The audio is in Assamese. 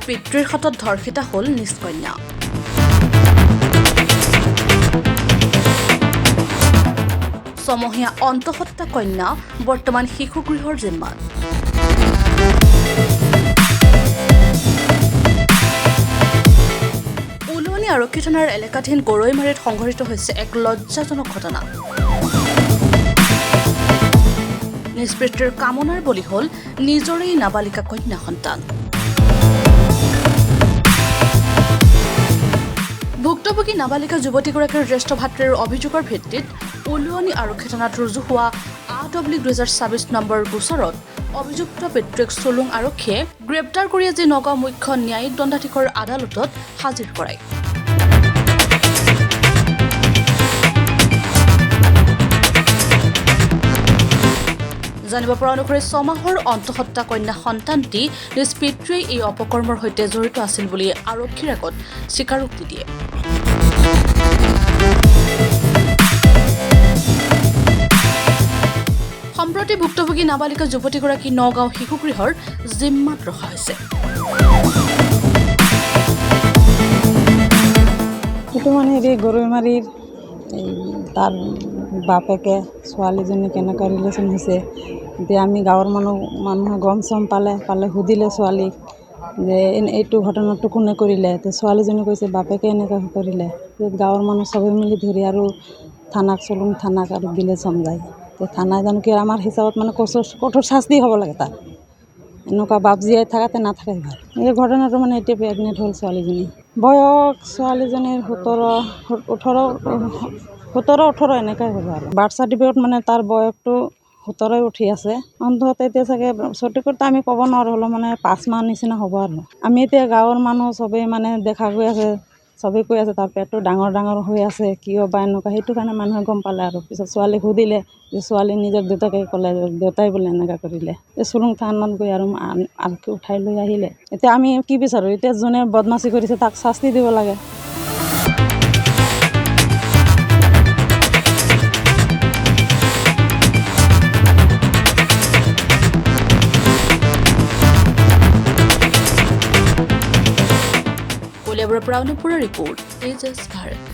পিতৃৰ হাতত ধৰ্ষিতা হ'ল নিজ কন্যা। ছমহীয়া অন্তঃসত্ত্বা কন্যা বৰ্তমান শিশুগৃহৰ জিম্মাত। উলুৱনী আৰক্ষী থানাৰ এলেকাধীন গৰৈমাৰীত সংঘটিত হৈছে এক লজ্জাজনক ঘটনা। নিজ পিতৃৰ কামনাৰ বলি হ'ল নিজৰেই নাবালিকা কন্যা সন্তান। ভুক্তভোগী নাবালিকা যুৱতীগৰাকীৰ জ্যেষ্ঠ ভাতৃৰ অভিযোগৰ ভিত্তিত উলুৱনী আৰক্ষী থানাত ৰুজু হোৱা A/2026 নম্বৰ গোচৰত অভিযুক্ত পিতৃক চুলুং আৰক্ষীয়ে গ্ৰেপ্তাৰ কৰি আজি নগাঁও মুখ্য ন্যায়িক দণ্ডাধীশৰ আদালতত হাজিৰ কৰায়। জানিব পৰা অনুসৰি 6 মাহৰ অন্তঃসত্ত্বা কন্যা সন্তানটি নিজ পিতৃয়ে এই অপকৰ্মৰ সৈতে জড়িত আছিল বুলি আৰক্ষীৰ আগত স্বীকাৰোক্তি দিয়ে। সম্প্ৰতি ভুক্তভোগী নাবালিকা যুৱতীগৰাকী নগাঁও শিশুগৃহৰ জিম্মাত ৰখা হৈছে। এইটো মানে গৰৈমাৰীৰ তাৰ বাপেকে ছোৱালীজনী কেনেকুৱা ৰিলেশ্যন হৈছে, এতিয়া আমি গাঁৱৰ মানুহে গম চম পালে সুধিলে ছোৱালীক যে এইটো ঘটনাটো কোনে কৰিলে। তো ছোৱালীজনী কৈছে বাপেকে এনেকৈ কৰিলে। গাঁৱৰ মানুহ চবে মিলি ধৰি আৰু চলুং থানাক আৰু দিলে চমজাই। তো থানাই জানো কি আমাৰ হিচাপত মানে কঠোৰ শাস্তি হ'ব লাগে তাত। এনেকুৱা বাপ জীয়াই থাকাতে নাথাকে ভাল। এই ঘটনাটো মানে এতিয়া প্ৰেগনেণ্ট হ'ল ছোৱালীজনী। বয়স ছোৱালীজনীৰ 17-18 এনেকুৱাই হ'ব আৰু। বাৰ্থ চাৰ্টিফিকেট মানে তাৰ বয়সটো 17 উঠি আছে। অন্তত এতিয়া চাগে সঠিকতো আমি ক'ব নোৱাৰোঁ, হ'লেও মানে 5 মাহ নিচিনা হ'ব আৰু। আমি এতিয়া গাঁৱৰ মানুহ চবেই মানে দেখা গৈ আছে, চবেই কৈ আছে তাৰ পেটটো ডাঙৰ হৈ আছে, কিয় বা এনেকুৱা। সেইটো কাৰণে মানুহে গম পালে আৰু পিছত ছোৱালীক সুধিলে যে ছোৱালী নিজৰ দেউতাকে ক'লে দেউতাই বোলে এনেকুৱা কৰিলে। এই চুলুং থানাত গৈ আৰু আনকি উঠাই লৈ আহিলে। এতিয়া আমি কি বিচাৰোঁ, এতিয়া যোনে বদমাচি কৰিছে তাক শাস্তি দিব লাগে। কলিয়াবৰৰ পৰা অনুপুৰৰ ৰিপৰ্ট, তেজছ ভাৰত।